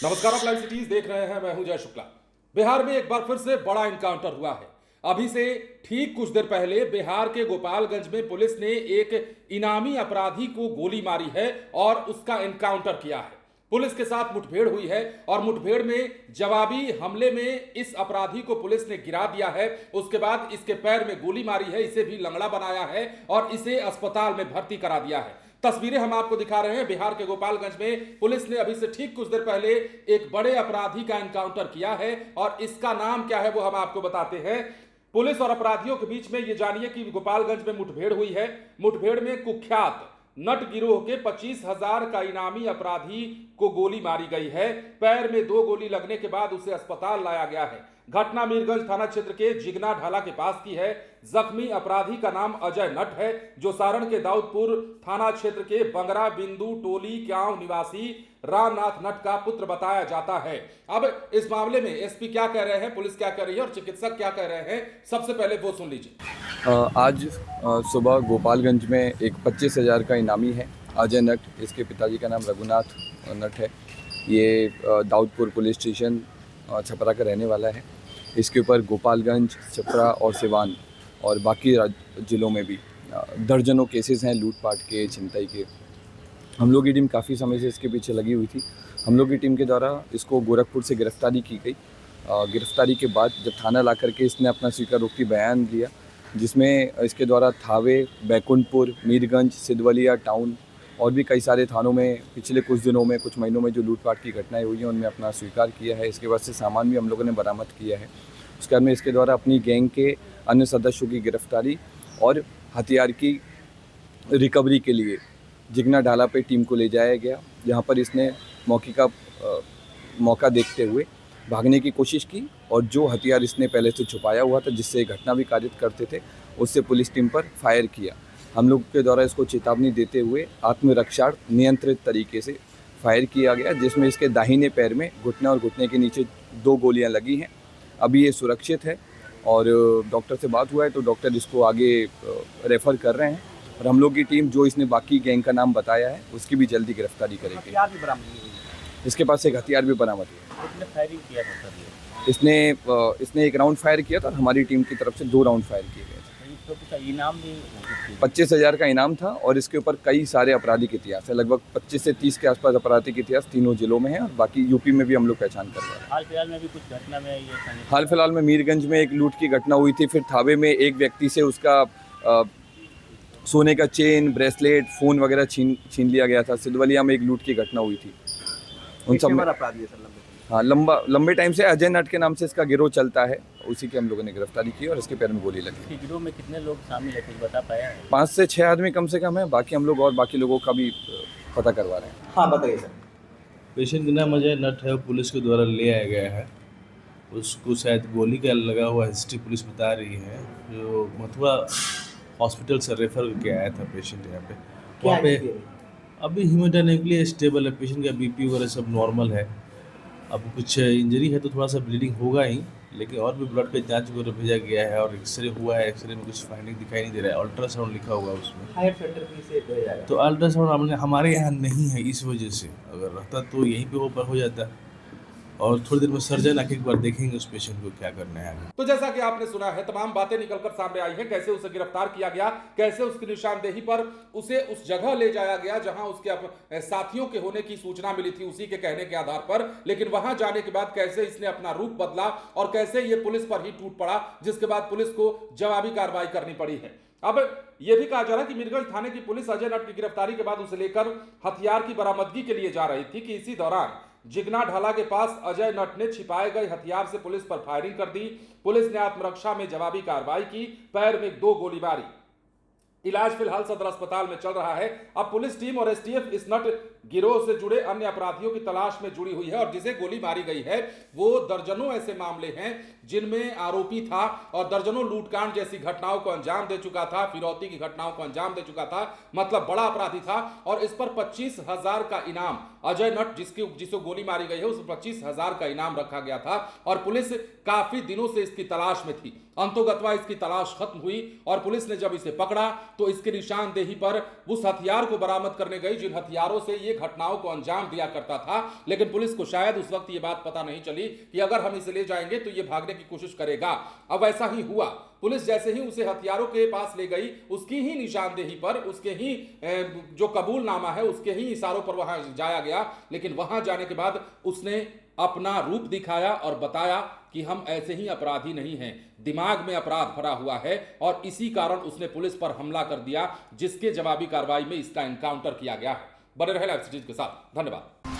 नमस्कार, आप live cities देख रहे हैं। मैं हूं जय शुक्ला। बिहार में एक बार फिर से बड़ा एनकाउंटर हुआ है। अभी से ठीक कुछ देर पहले बिहार के गोपालगंज में पुलिस ने एक इनामी अपराधी को गोली मारी है और उसका एनकाउंटर किया है। पुलिस के साथ मुठभेड़ हुई है और मुठभेड़ में जवाबी हमले में इस अपराधी को पुलिस ने गिरा दिया है। उसके बाद इसके पैर में गोली मारी है, इसे भी लंगड़ा बनाया है और इसे अस्पताल में भर्ती करा दिया है। तस्वीरें हम आपको दिखा रहे हैं। बिहार के गोपालगंज में पुलिस ने अभी से ठीक कुछ देर पहले एक बड़े अपराधी का एनकाउंटर किया है और इसका नाम क्या है वो हम आपको बताते हैं। पुलिस और अपराधियों के बीच में ये जानिए कि गोपालगंज में मुठभेड़ हुई है। मुठभेड़ में कुख्यात नट गिरोह के 25,000 का इनामी अपराधी को गोली मारी गई है। पैर में 2 गोली लगने के बाद उसे अस्पताल लाया गया है। घटना मीरगंज थाना क्षेत्र के जिगना ढाला के पास की है। जख्मी अपराधी का नाम अजय नट है, जो सारण के दाऊदपुर थाना क्षेत्र के बंगरा बिंदु टोली गांव निवासी रामनाथ नट का पुत्र बताया जाता है। अब इस मामले में एसपी क्या कह रहे हैं, पुलिस क्या कह रही है और चिकित्सक क्या कह रहे हैं, सबसे पहले वो सुन लीजिए। आज सुबह गोपालगंज में एक 25,000 का इनामी है अजय नट। इसके पिताजी का नाम रघुनाथ नट है। ये दाऊदपुर पुलिस स्टेशन छपरा का रहने वाला है। इसके ऊपर गोपालगंज, छपरा और सिवान और बाकी ज़िलों में भी दर्जनों केसेस हैं लूटपाट के, छिनताई के। हम लोग की टीम काफ़ी समय से इसके पीछे लगी हुई थी। हम लोग की टीम के द्वारा इसको गोरखपुर से गिरफ्तारी की गई। गिरफ्तारी के बाद जब थाना ला करके इसने अपना स्वीकारोक्ति बयान दिया, जिसमें इसके द्वारा थावे, बैकुंठपुर, मीरगंज, सिद्धवलिया टाउन और भी कई सारे थानों में पिछले कुछ दिनों में, कुछ महीनों में जो लूटपाट की घटनाएं हुई हैं उनमें अपना स्वीकार किया है। इसके बाद से सामान भी हम लोगों ने बरामद किया है। उसके बाद में इसके द्वारा अपनी गैंग के अन्य सदस्यों की गिरफ्तारी और हथियार की रिकवरी के लिए जिगना ढाला पे टीम को ले जाया गया, जहाँ पर इसने मौका देखते हुए भागने की कोशिश की और जो हथियार इसने पहले से छुपाया हुआ था, जिससे ये घटना भी कारित करते थे, उससे पुलिस टीम पर फायर किया। हम लोग के द्वारा इसको चेतावनी देते हुए आत्मरक्षार्थ नियंत्रित तरीके से फायर किया गया, जिसमें इसके दाहिने पैर में घुटने और घुटने के नीचे 2 गोलियां लगी हैं। अभी ये सुरक्षित है और डॉक्टर से बात हुआ है तो डॉक्टर इसको आगे रेफ़र कर रहे हैं और हम लोग की टीम जो इसने बाकी गैंग का नाम बताया है उसकी भी जल्दी गिरफ्तारी करेगी। हथियार भी बरामद हुई है। इसके पास एक हथियार भी बरामद हुआ। कितने फायरिंग किया था सर ये? इसने 1 राउंड फायर किया था और हमारी टीम की तरफ से 2 राउंड फायर किए गए थे। तो कुछ इनाम भी 25,000 का इनाम था और इसके ऊपर कई सारे आपराधिक इतिहास है। लगभग 25 से 30 के आसपास आपराधिक इतिहास तीनों जिलों में है और बाकी यूपी में भी हम लोग पहचान कर रहे हैं। हाल फिलहाल में भी कुछ घटना में ये हाल फिलहाल में मीरगंज में एक लूट की घटना हुई थी। फिर थावे में एक व्यक्ति से उसका सोने का चेन, ब्रेसलेट, फ़ोन वगैरह छीन लिया गया था। सिद्धवलिया में एक लूट की घटना हुई थी। उन सब में अपराधी है सर हाँ, लंबे टाइम से अजय नट के नाम से इसका गिरोह चलता है। उसी की हम लोगों ने गिरफ्तारी की और इसके पैर में गोली लगी। गिरोह में कितने लोग शामिल है, कुछ बता पाया है? 5 से 6 आदमी कम से कम है। बाकी हम लोग और बाकी लोगों का भी पता करवा रहे हैं। हाँ बताइए सर। पेशेंट का नाम अजय नट है, पुलिस के द्वारा ले आया गया है। उसको शायद गोली का लगा हुआ हिस्ट्री पुलिस बता रही है। जो मथुरा हॉस्पिटल से रेफर करके आया था पेशेंट यहाँ पे। वहाँ पे अभी हीमोडायनेमिकली स्टेबल है, पेशेंट का बीपी वगैरह सब नॉर्मल है। अब कुछ इंजरी है तो थोड़ा सा ब्लीडिंग होगा ही, लेकिन और भी ब्लड का जांच वगैरह भेजा गया है और एक्सरे हुआ है। एक्सरे में कुछ फाइंडिंग दिखाई नहीं दे रहा है। अल्ट्रासाउंड लिखा हुआ है उसमें। हायर सेंटर पे से भेजा जाएगा। तो अल्ट्रासाउंड हमारे यहाँ नहीं है, इस वजह से अगर रहता तो यहीं पे हो जाता। और थोड़ी देर में सर्जन आके एक बार देखेंगे उस पेशेंट को क्या करना है आगे। तो जैसा कि आपने सुना है, तमाम बातें निकलकर सामने आई हैं। कैसे उसे गिरफ्तार किया गया, कैसे उसकी निशानदेही पर उसे उस जगह ले जाया गया जहां उसके साथियों के होने की सूचना मिली थी, उसी के कहने के आधार पर। लेकिन वहां जाने के बाद कैसे इसने अपना रूप बदला और कैसे ये पुलिस पर ही टूट पड़ा, जिसके बाद पुलिस को जवाबी कार्रवाई करनी पड़ी है। अब यह भी कहा जा रहा है कि मीरगंज थाने की पुलिस अजय नट की गिरफ्तारी के बाद उसे लेकर हथियार की बरामदगी के लिए जा रही थी कि इसी दौरान जिगना ढाला के पास अजय नट ने छिपाए गए हथियार से पुलिस पर फायरिंग कर दी। पुलिस ने आत्मरक्षा में जवाबी कार्रवाई की, पैर में 2 गोली मारी। इलाज फिलहाल सदर अस्पताल में चल रहा है। अब पुलिस टीम और एसटीएफ इस नट गिरोह से जुड़े अन्य अपराधियों की तलाश में जुड़ी हुई है और जिसे गोली मारी गई है वो दर्जनों ऐसे मामले हैं जिनमें आरोपी था और दर्जनों लूटकांड जैसी घटनाओं को अंजाम दे चुका था, फिरौती की घटनाओं को अंजाम दे चुका था, मतलब बड़ा अपराधी था। और इस पर 25,000 का इनाम, अजय नट जिसको गोली मारी गई है उस पर 25,000 का इनाम रखा गया था और पुलिस काफी दिनों से इसकी तलाश में थी। अंतोगत्वा इसकी तलाश खत्म हुई और पुलिस ने जब इसे पकड़ा तो इसके निशानदेही पर उस हथियार को बरामद करने गई जिन हथियारों से ये घटनाओं को अंजाम दिया करता था। लेकिन पुलिस को शायद उस वक्त ये बात पता नहीं चली कि अगर हम इसे ले जाएंगे तो ये भागने की कोशिश करेगा। अब ऐसा ही हुआ। पुलिस जैसे ही उसे हथियारों के पास ले गई, उसकी ही निशानदेही पर, उसके ही जो कबूलनामा है उसके ही इशारों पर वहां जाया गया। लेकिन वहां जाने के बाद उसने अपना रूप दिखाया और बताया कि हम ऐसे ही अपराधी नहीं हैं, दिमाग में अपराध भरा हुआ है और इसी कारण उसने पुलिस पर हमला कर दिया, जिसके जवाबी कार्रवाई में इसका एनकाउंटर किया गया है। बने रहे लाइव सिटीज के साथ। धन्यवाद।